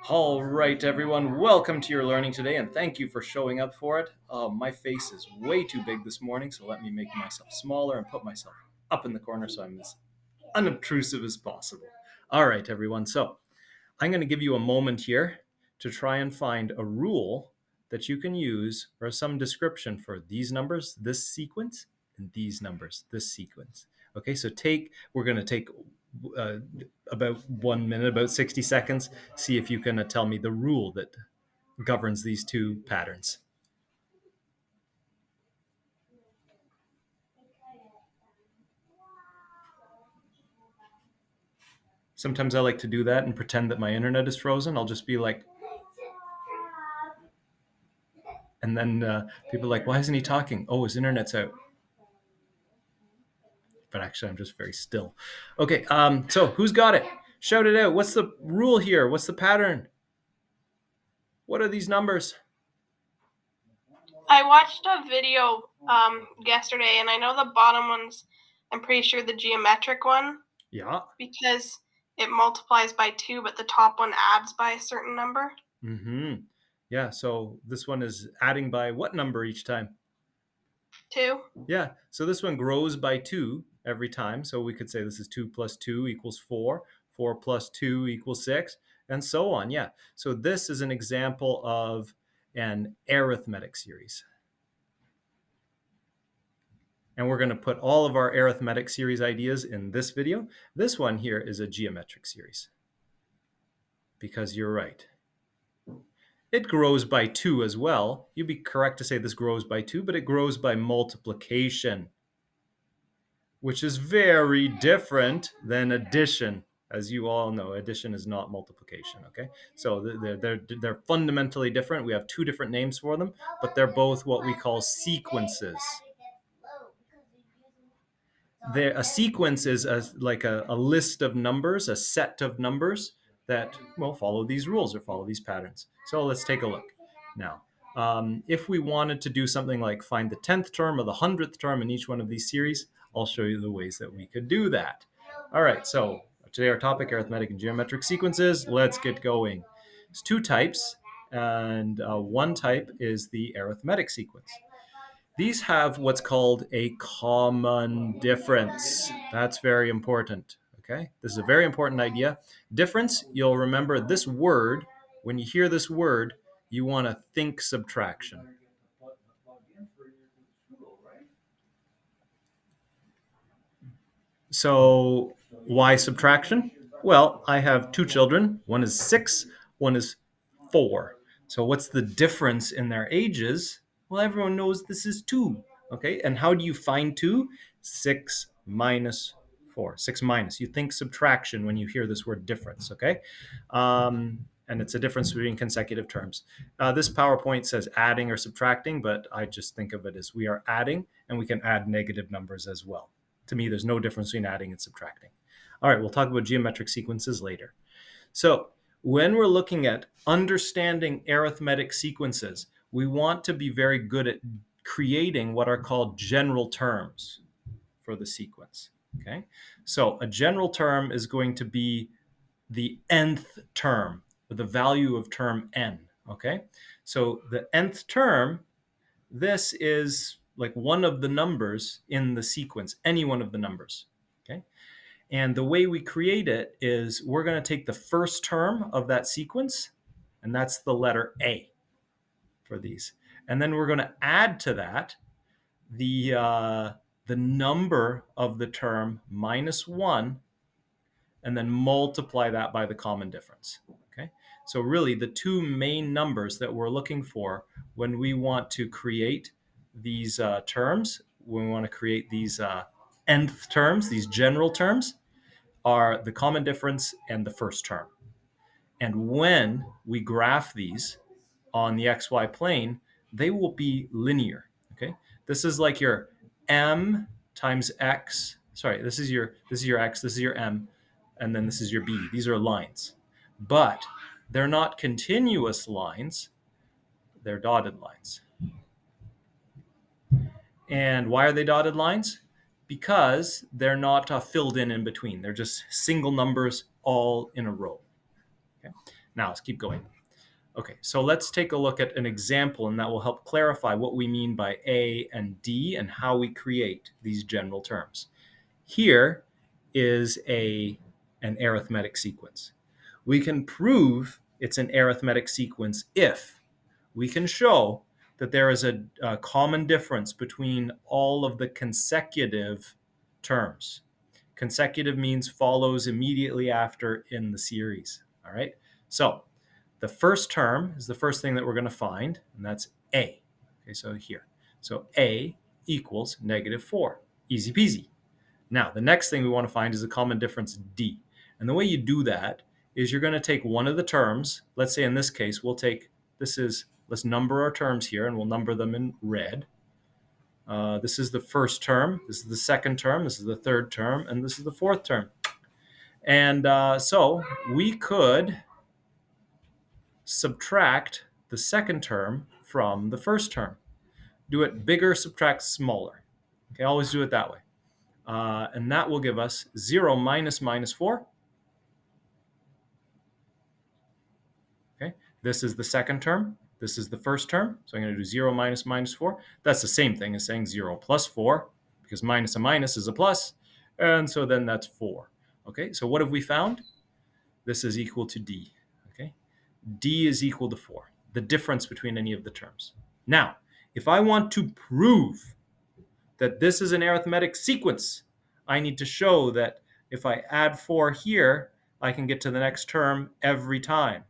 All right, everyone, welcome to your learning today, and thank you for showing up for it. My face is way too big this morning, so let me make myself smaller and put myself up in the corner so I'm as unobtrusive as possible. All right, everyone, so I'm going to give you a moment here to try and find a rule that you can use or some description for these numbers, this sequence, and these numbers, this sequence. Okay, so we're going to take uh, about 1 minute, about 60 seconds, see if you can tell me the rule that governs these two patterns. Sometimes I like to do that and pretend that my internet is frozen. I'll just be like, and then people are like, why isn't he talking? Oh, his internet's out. But actually, I'm just very still. Okay, so who's got it? Shout it out. What's the rule here? What's the pattern? What are these numbers? I watched a video yesterday, and I know the bottom one's, I'm pretty sure the geometric one. Yeah. Because it multiplies by 2, but the top one adds by a certain number. Mm-hmm. Yeah, so this one is adding by what number each time? 2. Yeah, so this one grows by 2 every time. So we could say this is 2 plus 2 equals 4, 4 plus 2 equals 6, and so on. Yeah, so this is an example of an arithmetic series. And we're going to put all of our arithmetic series ideas in this video. This one here is a geometric series. Because you're right. It grows by 2 as well. You'd be correct to say this grows by 2, but it grows by multiplication, which is very different than addition. As you all know, addition is not multiplication, okay? So they're fundamentally different. We have two different names for them, but they're both what we call sequences. A sequence is like a list of numbers, a set of numbers that follow these rules or follow these patterns. So let's take a look now. If we wanted to do something like find the 10th term or the 100th term in each one of these series, I'll show you the ways that we could do that. All right, so today our topic, arithmetic and geometric sequences. Let's get going. There's two types, and one type is the arithmetic sequence. These have what's called a common difference. That's very important. Okay, this is a very important idea. Difference, you'll remember this word. When you hear this word, you want to think subtraction. So, why subtraction? Well, I have two children. One is 6, one is 4. So, what's the difference in their ages? Well, everyone knows this is 2. Okay, and how do you find 2? 6 minus 4. 6 minus. You think subtraction when you hear this word difference, okay? And it's a difference between consecutive terms. This PowerPoint says adding or subtracting, but I just think of it as we are adding, and we can add negative numbers as well. To me, there's no difference between adding and subtracting. All right, we'll talk about geometric sequences later. So when we're looking at understanding arithmetic sequences, we want to be very good at creating what are called general terms for the sequence. Okay, so a general term is going to be the nth term, with the value of term n. Okay, so the nth term, this is like one of the numbers in the sequence, any one of the numbers. Okay, and the way we create it is we're going to take the first term of that sequence, and that's the letter A for these. And then we're going to add to that the number of the term minus 1, and then multiply that by the common difference. Okay, so really the two main numbers that we're looking for when we want to create these terms, when we want to create these nth terms, these general terms, are the common difference and the first term. And when we graph these on the xy plane, they will be linear. Okay, this is like your m times x. Sorry, this is your x, this is your m, and then this is your b. These are lines, but they're not continuous lines. They're dotted lines. And why are they dotted lines? Because they're not filled in between. They're just single numbers all in a row. Okay. Now let's keep going. Okay, so let's take a look at an example, and that will help clarify what we mean by A and D and how we create these general terms. Here is an arithmetic sequence. We can prove it's an arithmetic sequence if we can show that there is a common difference between all of the consecutive terms. Consecutive means follows immediately after in the series. All right. So the first term is the first thing that we're going to find, and that's A. Okay, so here. So A equals -4. Easy peasy. Now, the next thing we want to find is the common difference D. And the way you do that is you're going to take one of the terms. Let's say in this case, we'll take, let's number our terms here, and we'll number them in red. This is the first term, this is the second term, this is the third term, and this is the fourth term. And so we could subtract the second term from the first term. Do it bigger, subtract smaller. Okay, always do it that way. And that will give us 0 minus -4. Okay, this is the second term. This is the first term. So I'm going to do 0 minus -4. That's the same thing as saying 0 plus 4, because minus a minus is a plus. And so then that's 4. Okay, so what have we found? This is equal to D. Okay, D is equal to 4, the difference between any of the terms. Now, if I want to prove that this is an arithmetic sequence, I need to show that if I add 4 here, I can get to the next term every time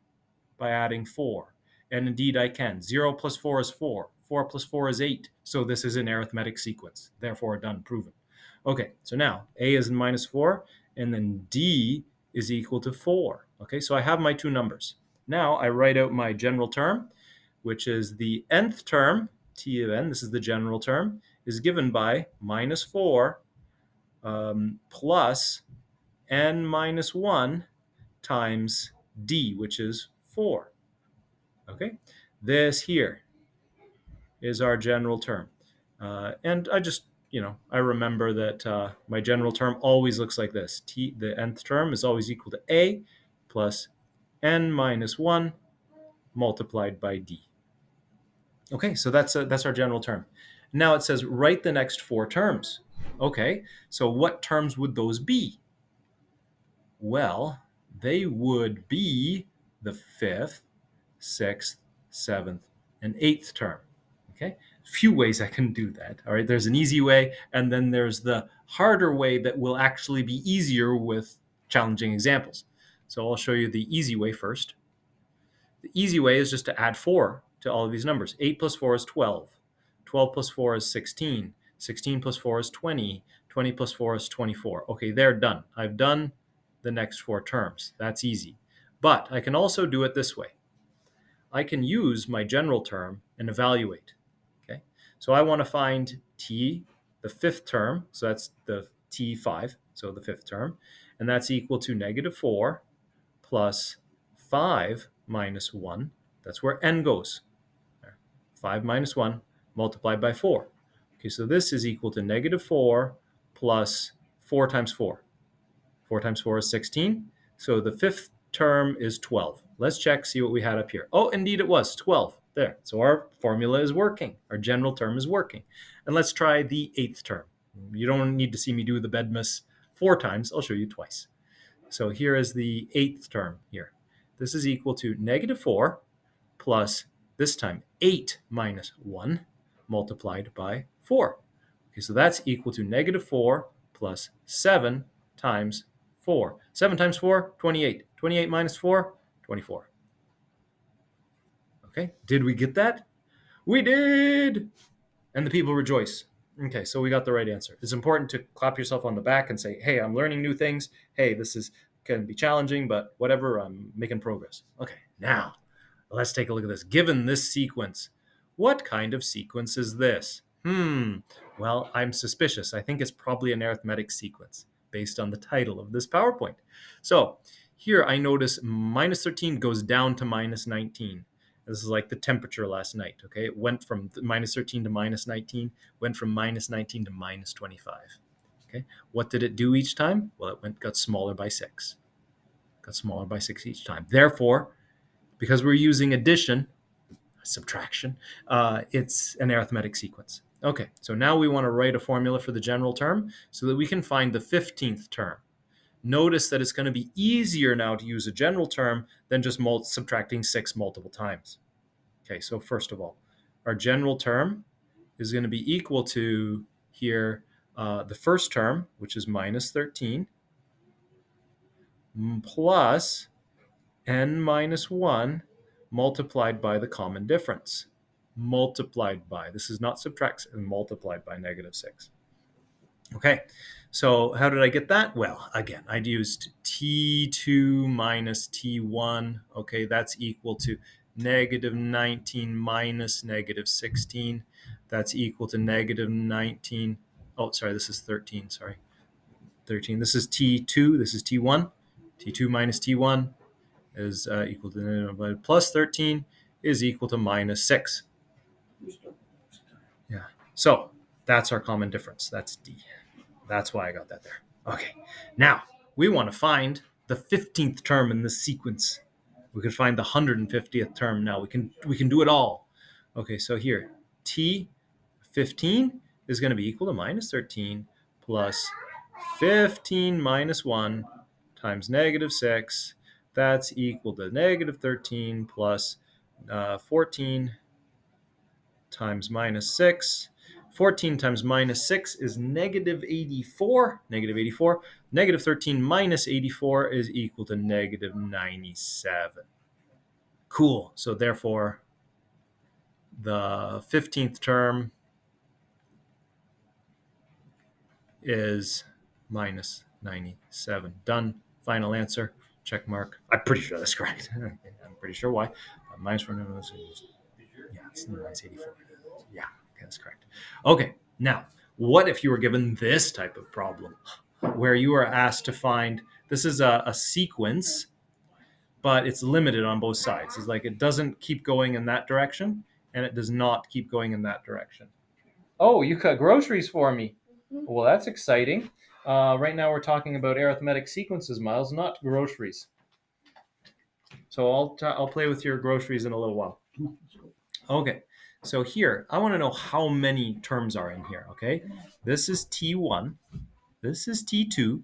by adding 4. And indeed I can. 0 plus 4 is 4. 4 plus 4 is 8. So this is an arithmetic sequence. Therefore, done, proven. Okay, so now A is -4, and then D is equal to 4. Okay, so I have my two numbers. Now I write out my general term, which is the nth term, T of n, this is the general term, is given by -4 plus n minus 1 times D, which is 4. Okay, this here is our general term. And I just, I remember that my general term always looks like this. The nth term is always equal to A plus n minus 1 multiplied by D. Okay, so that's our general term. Now it says write the next 4 terms. Okay, so what terms would those be? Well, they would be the 5th, 6th, 7th, and 8th term. Okay, a few ways I can do that. All right, there's an easy way, and then there's the harder way that will actually be easier with challenging examples. So I'll show you the easy way first. The easy way is just to add 4 to all of these numbers. 8 plus 4 is 12. 12 plus 4 is 16. 16 plus 4 is 20. 20 plus 4 is 24. Okay, they're done. I've done the next 4 terms. That's easy. But I can also do it this way. I can use my general term and evaluate. Okay, so I want to find T, the 5th term, so that's the T5, so the 5th term, and that's equal to -4 plus 5 minus 1. That's where n goes. 5 minus 1 multiplied by 4. Okay, so this is equal to -4 plus 4 times 4. 4 times 4 is 16. So the 5th term is 12. Let's check, see what we had up here. Oh, indeed it was 12. There. So our formula is working. Our general term is working. And let's try the 8th term. You don't need to see me do the Bedmas 4 times. I'll show you twice. So here is the 8th term here. This is equal to -4 plus, this time, 8 minus 1 multiplied by 4. Okay, so that's equal to -4 plus 7 times 4. 7 times 4, 28. 28 minus 4, 24. Okay, did we get that? We did! And the people rejoice. Okay, so we got the right answer. It's important to clap yourself on the back and say, hey, I'm learning new things. Hey, this can be challenging, but whatever, I'm making progress. Okay, now let's take a look at this. Given this sequence, what kind of sequence is this? Well, I'm suspicious. I think it's probably an arithmetic sequence based on the title of this PowerPoint. So here I notice -13 goes down to -19. This is like the temperature last night, okay? It went from -13 to -19, went from -19 to -25, okay? What did it do each time? Well, it got smaller by 6. Got smaller by 6 each time. Therefore, because we're using addition, subtraction, it's an arithmetic sequence. Okay, so now we want to write a formula for the general term so that we can find the 15th term. Notice that it's going to be easier now to use a general term than just subtracting 6 multiple times. Okay, so first of all, our general term is going to be equal to here the first term, which is minus 13, plus n minus 1 multiplied by the common difference. Multiplied by, this is not subtract, multiplied by negative 6. Okay, so how did I get that? Well, again, I'd used t2 minus t1. Okay, that's equal to negative 19 minus negative 16. That's equal to negative 19. Oh, sorry, this is 13. Sorry, 13. This is t2. This is t1. T2 minus t1 is equal to plus 13 is equal to minus 6. Yeah, so that's our common difference. That's D. That's why I got that there. Okay, now we want to find the 15th term in this sequence. We can find the 150th term now. We can do it all. Okay, so here, T15 is going to be equal to minus 13 plus 15 minus 1 times negative 6. That's equal to negative 13 plus 14 times minus 6. 14 times minus 6 is negative 84. Negative 84. Negative 13 minus 84 is equal to negative 97. Cool. So therefore, the 15th term is minus 97. Done. Final answer. Check mark. I'm pretty sure that's correct. I'm pretty sure why. Minus 4. Yeah, it's minus 84. Yeah, okay, that's correct. Okay, now, what if you were given this type of problem where you are asked to find, this is a sequence, but it's limited on both sides. It's like it doesn't keep going in that direction, and it does not keep going in that direction. Oh, you cut groceries for me. Well, that's exciting. Right now we're talking about arithmetic sequences, Miles, not groceries. So I'll play with your groceries in a little while. Okay, so here, I want to know how many terms are in here, okay? This is T1, this is T2,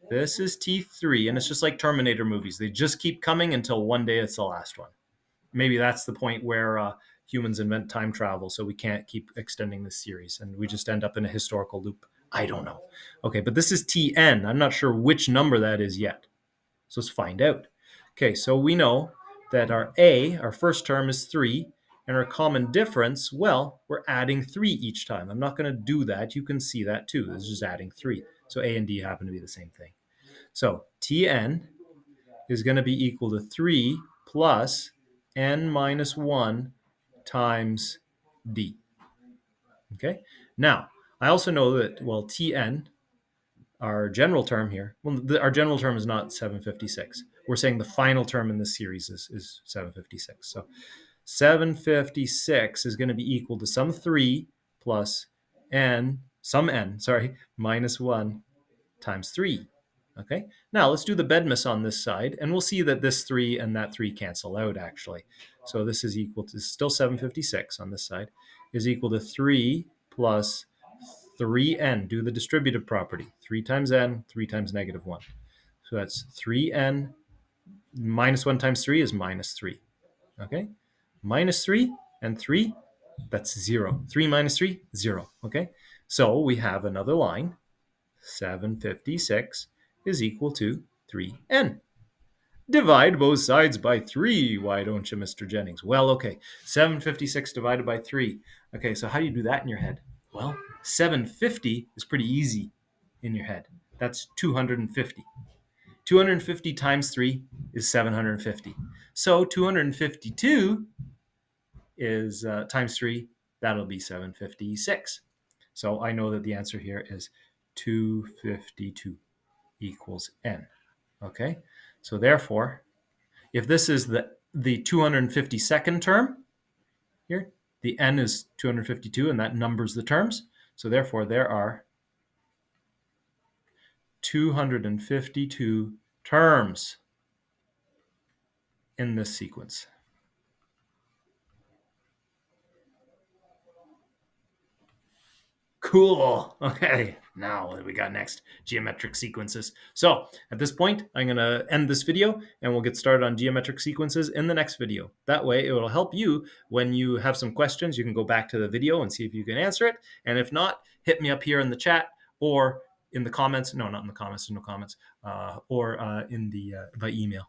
this is T3, and it's just like Terminator movies. They just keep coming until one day it's the last one. Maybe that's the point where humans invent time travel, so we can't keep extending this series, and we just end up in a historical loop. I don't know. Okay, but this is Tn. I'm not sure which number that is yet. So let's find out. Okay, so we know that our first term is 3, and our common difference, well, we're adding 3 each time. I'm not going to do that. You can see that too. This is just adding 3. So A and D happen to be the same thing. So Tn is going to be equal to 3 plus n minus 1 times D. Okay, now I also know that, well, Tn, our general term here, well, our general term is not 756. We're saying the final term in this series is 756. So 756 is going to be equal to some 3 plus minus 1 times 3. Okay, now let's do the bedmas on this side, and we'll see that this 3 and that 3 cancel out, actually. So this is equal to, still 756 on this side, is equal to 3 plus 3n. Do the distributive property. 3 times n, 3 times negative 1. So that's 3n minus 1 times 3 is minus 3. Okay? Minus 3 and 3, that's 0. 3 minus 3, 0. Okay? So we have another line. 756 is equal to 3n. Divide both sides by 3. Why don't you, Mr. Jennings? Well, okay. 756 divided by 3. Okay, so how do you do that in your head? Well, 750 is pretty easy in your head. That's 250. 250 times 3 is 750. So 252 is times 3. That'll be 756. So I know that the answer here is 252 equals n. Okay, so therefore, if this is the 252nd term here, the n is 252, and that numbers the terms. So therefore, there are 252 terms in this sequence. Cool. Okay, now what do we got next? Geometric sequences. So at this point, I'm going to end this video and we'll get started on geometric sequences in the next video. That way, it will help you when you have some questions. You can go back to the video and see if you can answer it. And if not, hit me up here in the chat or in the comments. No, not in the comments. There's no comments. Or in the by email.